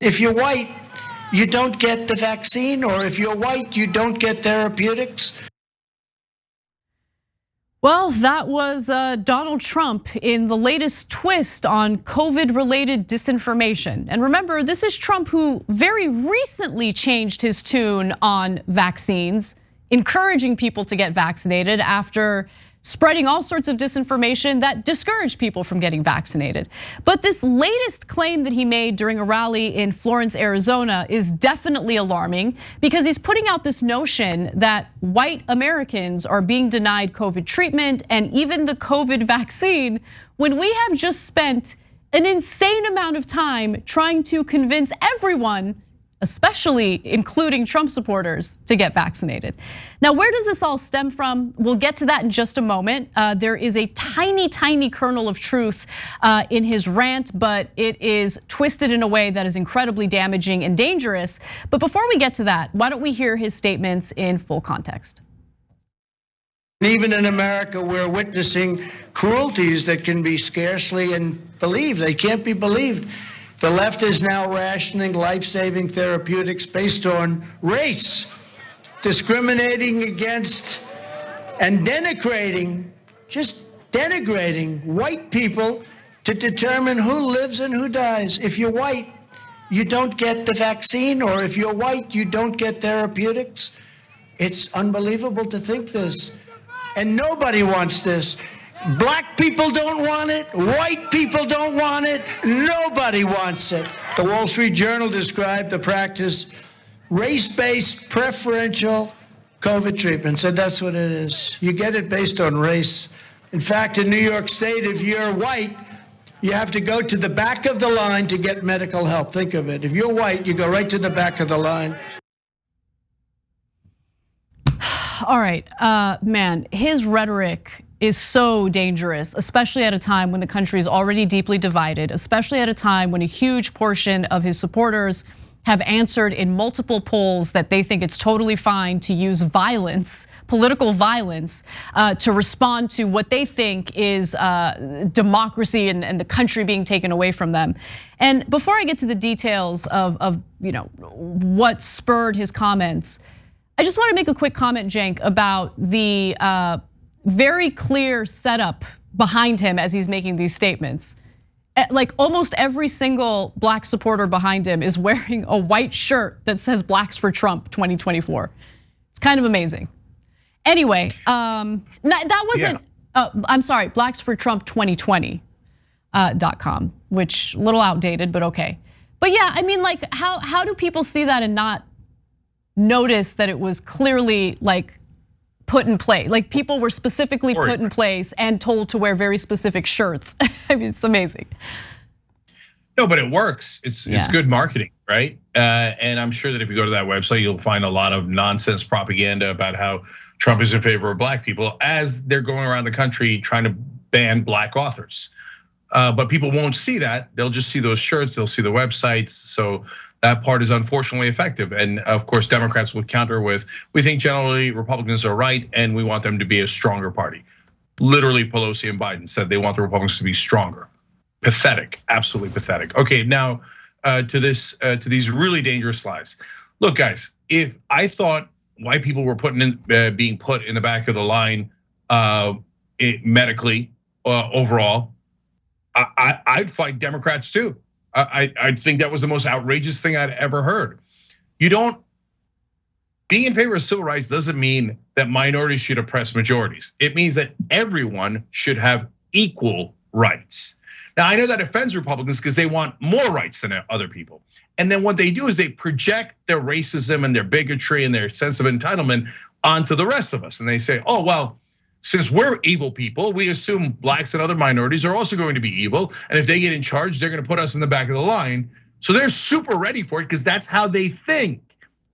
If you're white, you don't get the vaccine, or if you're white, you don't get therapeutics. Well, that was Donald Trump in the latest twist on COVID-related disinformation. And remember, this is Trump who very recently changed his tune on vaccines, encouraging people to get vaccinated after spreading all sorts of disinformation that discouraged people from getting vaccinated. But this latest claim that he made during a rally in Florence, Arizona is definitely alarming because he's putting out this notion that white Americans are being denied COVID treatment and even the COVID vaccine when we have just spent an insane amount of time trying to convince everyone, especially including Trump supporters, to get vaccinated. Now, where does this all stem from? We'll get to that in just a moment. There is a tiny, tiny kernel of truth in his rant, but it is twisted in a way that is incredibly damaging and dangerous. But before we get to that, why don't we hear his statements in full context? Even in America, we're witnessing cruelties that can be scarcely believed. They can't be believed. The left is now rationing life-saving therapeutics based on race, discriminating against and denigrating, just denigrating white people to determine who lives and who dies. If you're white, you don't get the vaccine, or if you're white, you don't get therapeutics. It's unbelievable to think this. And nobody wants this. Black people don't want it, white people don't want it, nobody wants it. The Wall Street Journal described the practice race-based preferential COVID treatment, said that's what it is. You get it based on race. In fact, in New York State, if you're white, you have to go to the back of the line to get medical help. Think of it. If you're white, you go right to the back of the line. All right, man, his rhetoric is so dangerous, especially at a time when the country is already deeply divided, especially at a time when a huge portion of his supporters have answered in multiple polls that they think it's totally fine to use violence, political violence, to respond to what they think is democracy and the country being taken away from them. And before I get to the details of what spurred his comments, I just want to make a quick comment, Cenk, about the very clear setup behind him as he's making these statements. Like almost every single black supporter behind him is wearing a white shirt that says Blacks for Trump 2024. It's kind of amazing. Anyway, that wasn't, I'm sorry, Blacks for Trump 2020.com, which a little outdated, but okay. But yeah, I mean, like how do people see that and not notice that it was clearly like put in place? Like people were specifically put in place and told to wear very specific shirts. I mean, it's amazing. No, but it works. It's good marketing, right? And I'm sure that if you go to that website, you'll find a lot of nonsense propaganda about how Trump is in favor of black people as they're going around the country trying to ban black authors. But people won't see that. They'll just see those shirts, they'll see the websites. So that part is unfortunately effective. And of course, Democrats would counter with, we think generally Republicans are right and we want them to be a stronger party. Literally, Pelosi and Biden said they want the Republicans to be stronger. Pathetic, absolutely pathetic. Okay, now to these really dangerous lies. Look, guys, if I thought white people were being put in the back of the line medically overall, I'd fight Democrats too. I think that was the most outrageous thing I'd ever heard. Being in favor of civil rights doesn't mean that minorities should oppress majorities. It means that everyone should have equal rights. Now, I know that offends Republicans because they want more rights than other people. And then what they do is they project their racism and their bigotry and their sense of entitlement onto the rest of us. And they say, oh, well, since we're evil people, we assume blacks and other minorities are also going to be evil. And if they get in charge, they're going to put us in the back of the line. So they're super ready for it because that's how they think.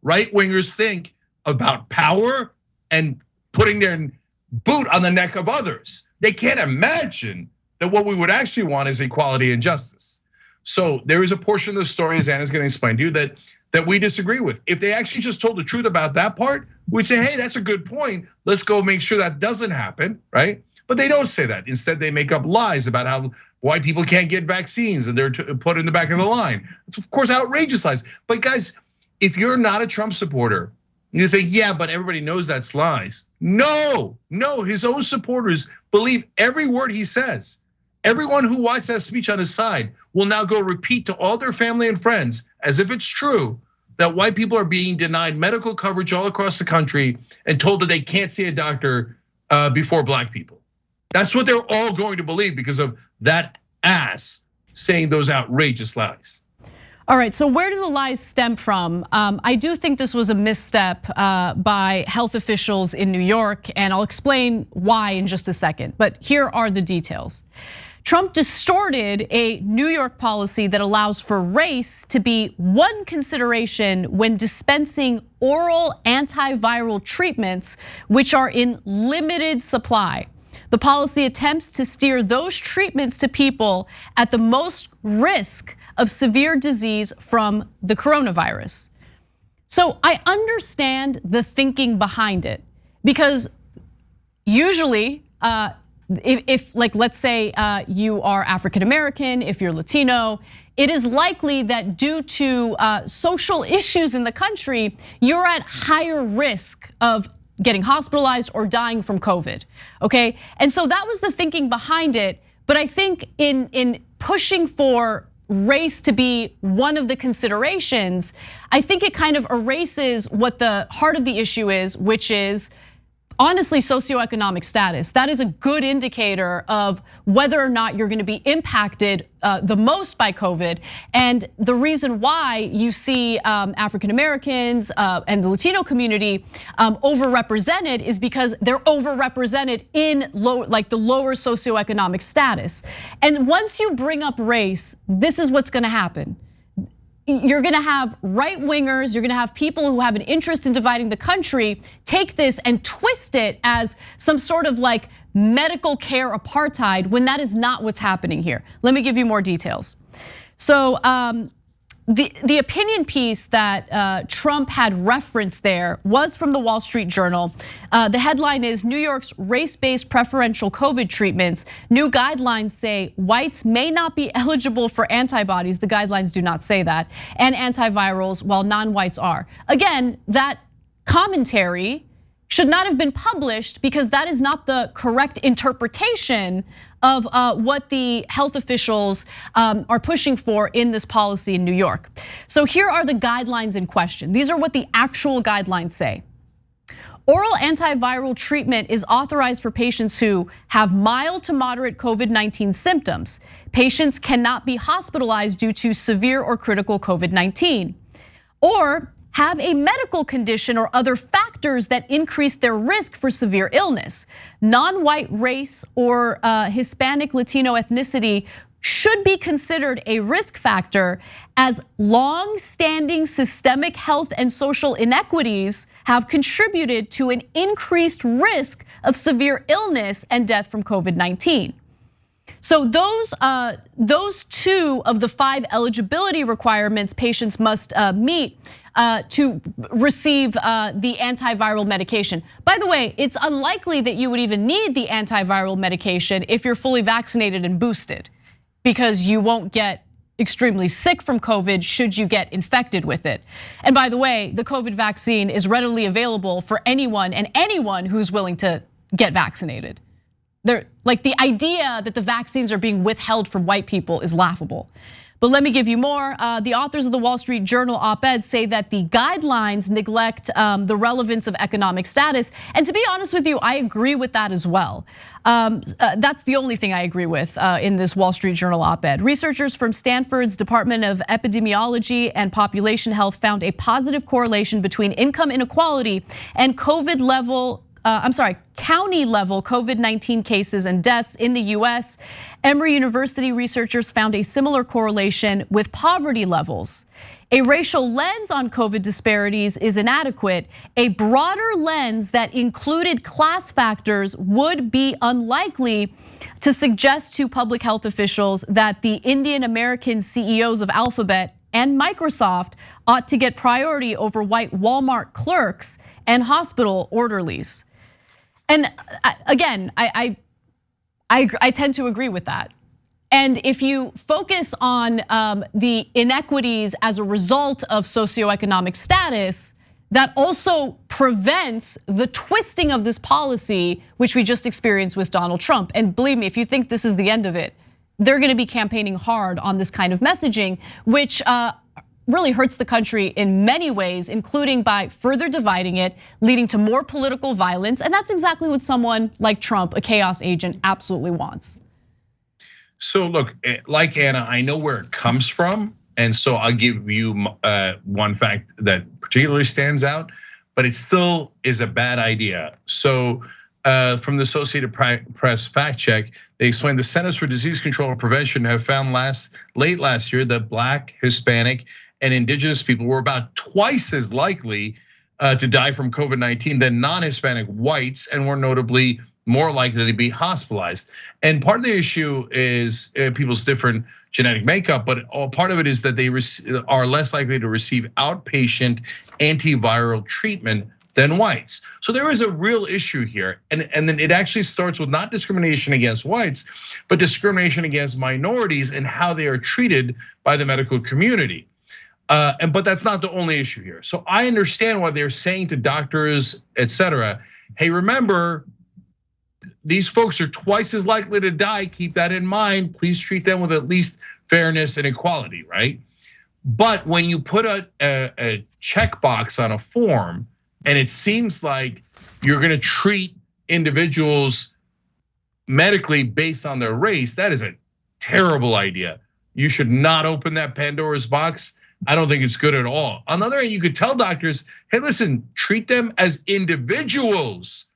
Right wingers think about power and putting their boot on the neck of others. They can't imagine that what we would actually want is equality and justice. So there is a portion of the story, as Anna's going to explain to you, that we disagree with. If they actually just told the truth about that part, we'd say, hey, that's a good point. Let's go make sure that doesn't happen, right? But they don't say that. Instead, they make up lies about how white people can't get vaccines and they're put in the back of the line. It's of course outrageous lies. But guys, if you're not a Trump supporter, you think, yeah, but everybody knows that's lies. No, his own supporters believe every word he says. Everyone who watched that speech on his side will now go repeat to all their family and friends, as if it's true, that white people are being denied medical coverage all across the country and told that they can't see a doctor before black people. That's what they're all going to believe because of that ass saying those outrageous lies. All right, so where do the lies stem from? I do think this was a misstep by health officials in New York, and I'll explain why in just a second, but here are the details. Trump distorted a New York policy that allows for race to be one consideration when dispensing oral antiviral treatments, which are in limited supply. The policy attempts to steer those treatments to people at the most risk of severe disease from the coronavirus. So I understand the thinking behind it because usually, if like let's say you are African American, if you're Latino, it is likely that due to social issues in the country, you're at higher risk of getting hospitalized or dying from COVID, okay? And so that was the thinking behind it. But I think in pushing for race to be one of the considerations, I think it kind of erases what the heart of the issue is, which is honestly socioeconomic status. That is a good indicator of whether or not you're gonna be impacted the most by COVID. And the reason why you see African Americans and the Latino community overrepresented is because they're overrepresented in the lower socioeconomic status. And once you bring up race, this is what's gonna happen. You're gonna have right wingers, you're gonna have people who have an interest in dividing the country take this and twist it as some sort of like medical care apartheid when that is not what's happening here. Let me give you more details. So the opinion piece that Trump had referenced there was from the Wall Street Journal. The headline is New York's race-based preferential COVID treatments. New guidelines say whites may not be eligible for antibodies. The guidelines do not say that. And antivirals while non-whites are. Again, that commentary should not have been published because that is not the correct interpretation of what the health officials are pushing for in this policy in New York. So here are the guidelines in question. These are what the actual guidelines say. Oral antiviral treatment is authorized for patients who have mild to moderate COVID-19 symptoms. Patients cannot be hospitalized due to severe or critical COVID-19, or have a medical condition or other factors that increase their risk for severe illness. Non-white race or Hispanic Latino ethnicity should be considered a risk factor as long-standing systemic health and social inequities have contributed to an increased risk of severe illness and death from COVID-19. So those two of the 5 eligibility requirements patients must meet to receive the antiviral medication. By the way, it's unlikely that you would even need the antiviral medication if you're fully vaccinated and boosted, because you won't get extremely sick from COVID should you get infected with it. And by the way, the COVID vaccine is readily available for anyone and anyone who's willing to get vaccinated. Like the idea that the vaccines are being withheld from white people is laughable. But let me give you more. The authors of the Wall Street Journal op-ed say that the guidelines neglect the relevance of economic status. And to be honest with you, I agree with that as well. That's the only thing I agree with in this Wall Street Journal op-ed. Researchers from Stanford's Department of Epidemiology and Population Health found a positive correlation between income inequality and county level COVID-19 cases and deaths in the US. Emory University researchers found a similar correlation with poverty levels. A racial lens on COVID disparities is inadequate. A broader lens that included class factors would be unlikely to suggest to public health officials that the Indian American CEOs of Alphabet and Microsoft ought to get priority over white Walmart clerks and hospital orderlies. And again, I tend to agree with that. And if you focus on the inequities as a result of socioeconomic status, that also prevents the twisting of this policy, which we just experienced with Donald Trump. And believe me, if you think this is the end of it, they're gonna be campaigning hard on this kind of messaging, which really hurts the country in many ways, including by further dividing it, leading to more political violence. And that's exactly what someone like Trump, a chaos agent, absolutely wants. So look, like Anna, I know where it comes from. And so I'll give you one fact that particularly stands out, but it still is a bad idea. So from the Associated Press fact check, they explained the Centers for Disease Control and Prevention have found late last year that Black, Hispanic, and indigenous people were about twice as likely to die from COVID-19 than non-Hispanic whites, and were notably more likely to be hospitalized. And part of the issue is people's different genetic makeup, but part of it is that they are less likely to receive outpatient antiviral treatment than whites. So there is a real issue here. And then it actually starts with not discrimination against whites, but discrimination against minorities and how they are treated by the medical community. But that's not the only issue here. So I understand why they're saying to doctors, et cetera, hey, remember, these folks are twice as likely to die. Keep that in mind. Please treat them with at least fairness and equality, right? But when you put a checkbox on a form, and it seems like you're gonna treat individuals medically based on their race, that is a terrible idea. You should not open that Pandora's box. I don't think it's good at all. On the other hand, you could tell doctors, hey, listen, treat them as individuals.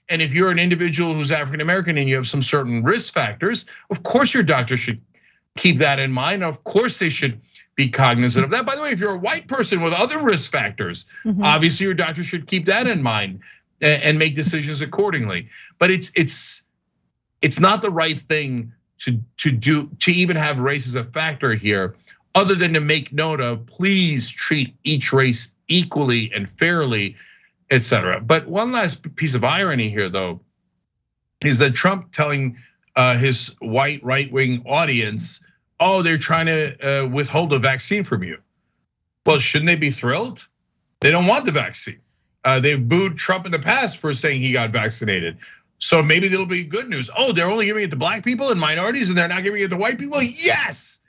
And if you're an individual who's African American and you have some certain risk factors, of course your doctor should keep that in mind. Of course they should be cognizant of that. By the way, if you're a white person with other risk factors, obviously your doctor should keep that in mind and make decisions accordingly. But it's not the right thing to do, to even have race as a factor here, other than to make note of, please treat each race equally and fairly, et cetera. But one last piece of irony here, though, is that Trump telling his white right-wing audience, oh, they're trying to withhold the vaccine from you. Well, shouldn't they be thrilled? They don't want the vaccine. They've booed Trump in the past for saying he got vaccinated. So maybe there'll be good news. Oh, they're only giving it to black people and minorities and they're not giving it to white people? Yes,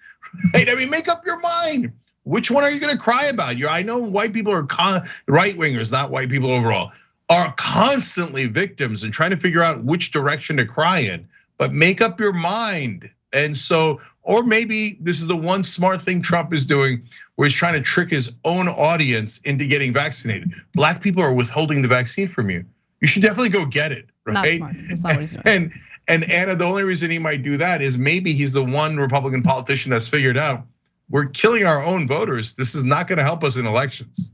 right? I mean, make up your mind. Which one are you gonna cry about? I know white people are right-wingers, not white people overall, are constantly victims and trying to figure out which direction to cry in, but make up your mind. And so, or maybe this is the one smart thing Trump is doing, where he's trying to trick his own audience into getting vaccinated. Black people are withholding the vaccine from you. You should definitely go get it, right? Not smart, that's not what he's doing. And Anna, the only reason he might do that is maybe he's the one Republican politician that's figured out we're killing our own voters. This is not gonna help us in elections.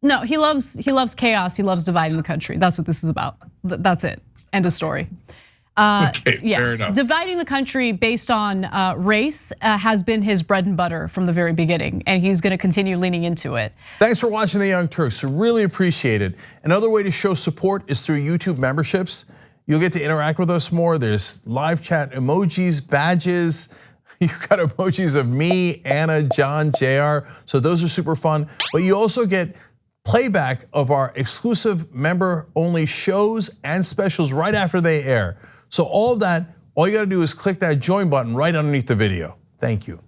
No, he loves chaos. He loves dividing the country. That's what this is about. That's it. End of story. Okay, fair enough. Dividing the country based on race has been his bread and butter from the very beginning, and he's gonna continue leaning into it. Thanks for watching The Young Turks, really appreciate it. Another way to show support is through YouTube memberships. You'll get to interact with us more. There's live chat emojis, badges. You've got emojis of me, Anna, John, JR, so those are super fun. But you also get playback of our exclusive member-only shows and specials right after they air. So all of that, all you gotta do is click that join button right underneath the video. Thank you.